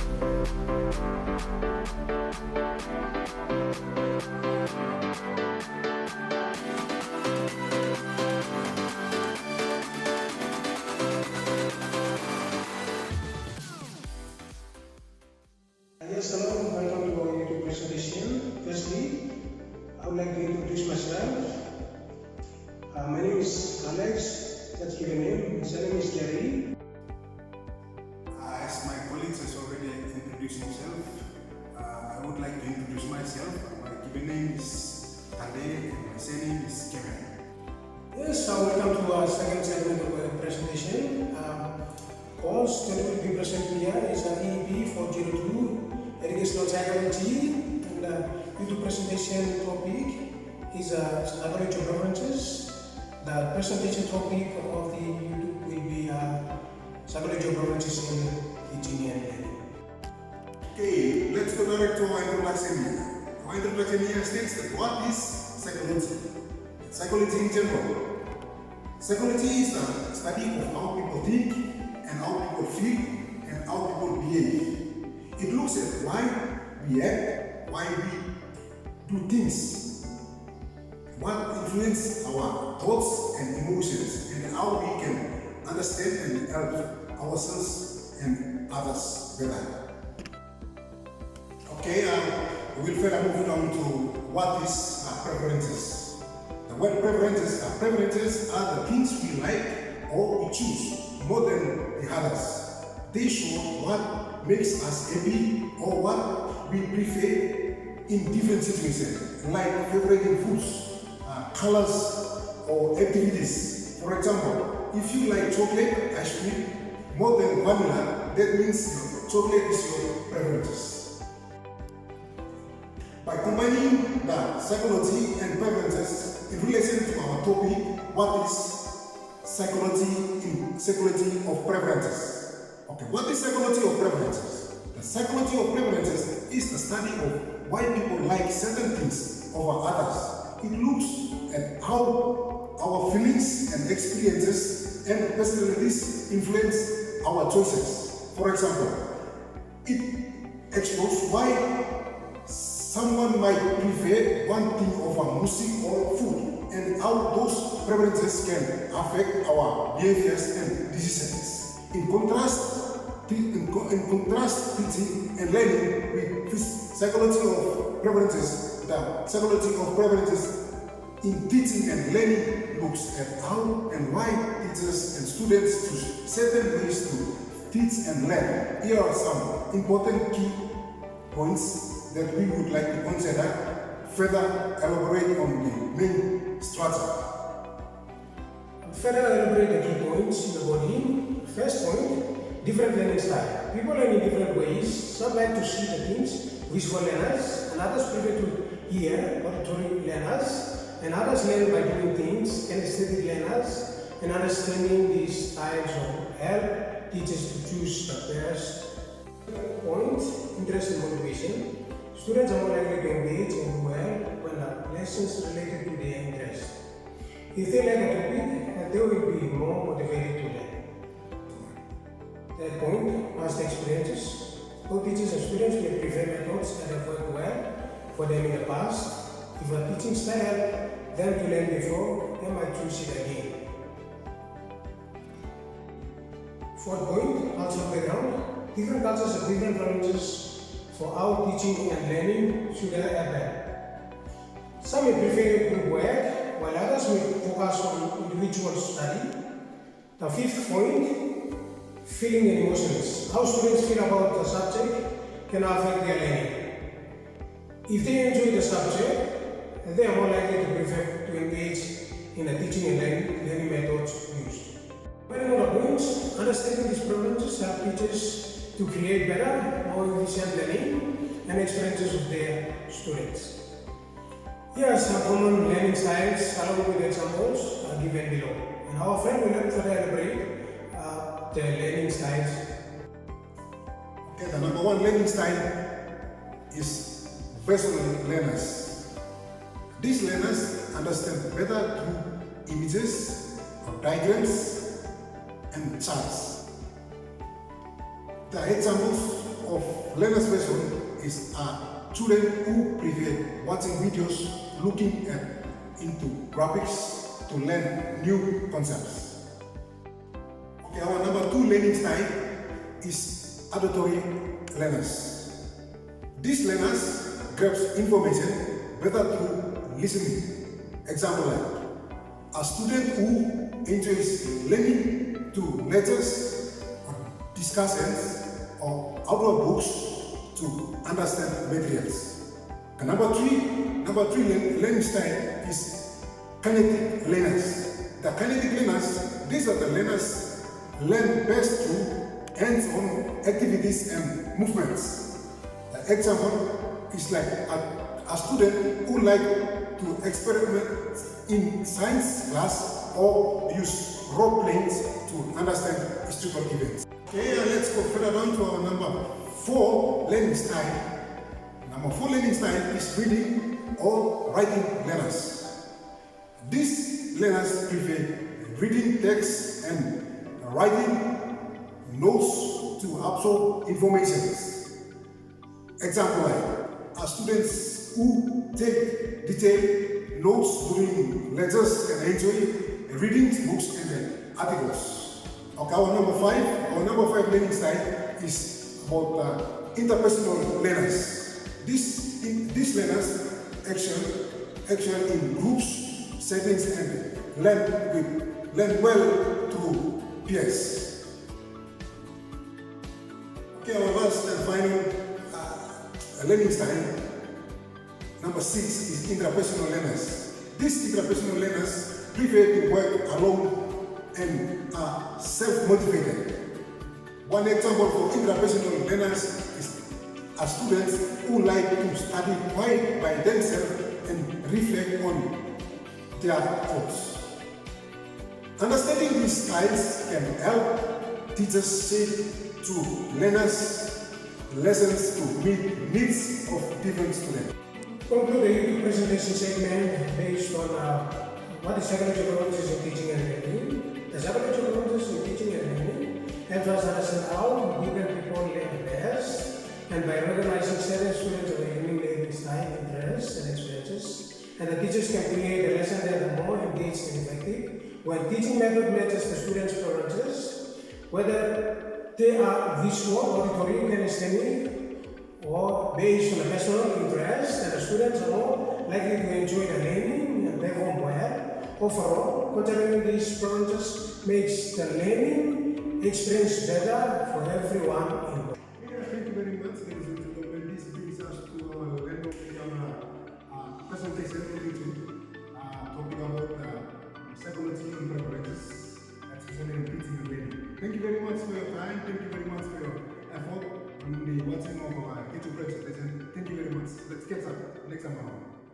Yes, hello, welcome to our YouTube presentation. Firstly, I would like to introduce myself. My name is Alex, let's give a name. His name is Gary. As my colleagues has already introduced himself, I would like to introduce myself. My given name is Tade and my surname is Kevin. Yes, welcome to our second segment of our presentation. Course that will be presented here is EEP 402 Educational Psychology, and YouTube presentation topic is psychology of preferences. The presentation topic of the YouTube will be psychology of preferences in teaching and learning. Okay, let's go direct to our introduction here. Our introduction here states that what is psychology? Psychology in general. Psychology is the study of how people think and how people feel and how people behave. It looks at why we act, why we do things, what influences our thoughts and emotions, and how we can understand and help ourselves and others better. Okay, we will further move on to what is preferences. The word preferences are the things we like or we choose more than the others. They show what makes us happy or what we prefer in different situations, like favorite foods, colors, or activities. For example, if you like chocolate ice cream more than vanilla, that means chocolate is your preferences. By combining the psychology and preferences in relation to our topic, what is psychology of preferences? Okay, what is psychology of preferences? The psychology of preferences is the study of why people like certain things over others. It looks at how our feelings and experiences and personalities influence our choices. For example, it explores why someone might prefer one thing over music or food, and how those preferences can affect our behaviors and decisions. In contrast, teaching and learning with this psychology of preferences, the psychology of preferences in teaching and learning looks at how and why teachers and students choose certain ways to teach and learn. Here are some important key points that we would like to consider, further elaborate on the main structure. Further elaborate the key points in the body. First point, different learning style. People learn in different ways. Some like to see the things, visual learners, and others prefer to hear, auditory learners, and others learn by doing things, kinesthetic learners, and understanding these styles of help teachers to choose the best. Point, interest and motivation. Students are more likely to engage and do well when the lessons related to their interest. If they like a topic, they will be more motivated to learn. Third point, past experiences. Both teachers and students may prefer methods that have worked well for them in the past. If a teaching style helped them to learn before, they might choose it again. Fourth point, cultural background. Different cultures have different preferences for how teaching and learning should happen. Some may prefer group work, while others may focus on individual study. The fifth point, feeling and emotions. How students feel about the subject can affect their learning. If they enjoy the subject, they are more likely to prefer to engage in the teaching and learning methods used. Depending on the points, understanding these preferences help teachers to create better, more efficient learning and experiences of their students. Here are some common learning styles along with examples given below. And our friend will further elaborate the learning styles. Okay, the number one learning style is visual learners. These learners understand better through images or diagrams and charts. The examples of learners version is children who prefer watching videos, looking into graphics to learn new concepts. Okay, our number 2 learning style is auditory learners. These learners grasp information better through listening. Example like a student who enjoys listening to lectures, discussions, or outdoor books to understand materials. And number three learning style is kinetic learners. The kinetic learners, these are the learners learn best through hands-on activities and movements. The example is like a student who like to experiment in science class or use role plays to understand historical events. Okay, let's go further down to our number 4 learning style. Number 4 learning style is reading or writing learners. These learners prefer reading text and writing notes to absorb information. Example like students who take detailed notes during lectures can enjoy reading books and articles. Okay, our number five learning style is about interpersonal learners. These learners action in groups, settings, and learn well through peers. Okay, our last and final learning style, number 6, is intrapersonal learners. These intrapersonal learners prefer to work alone and are self-motivated. One example for intrapersonal learners is students who like to study quite by themselves and reflect on their thoughts. Understanding these styles can help teachers shape to learners lessons to meet needs of different students. Conclude the YouTube presentation segment based on what is psychological process in teaching and learning. The psychological process in teaching and learning helps us understand how different people learn best, and by recognizing certain students of a unique learning style, interests, and experiences, and the teachers can create a lesson that are more engaged and effective when teaching method matches the students' preferences, whether they are visual, auditory, kinesthetic, or based on a personal interest, and the students are more likely to enjoy the learning and perform well. Overall, considering these preferences makes the learning experience better for everyone involved. Thank you very much, ladies and gentlemen. This brings us to our end of our presentation talking about psychology and preferences, especially in teaching and learning. Thank you very much for your time. Thank you very much for your effort on the watching of our YouTube presentation. Thank you very much. Let's catch up next time around.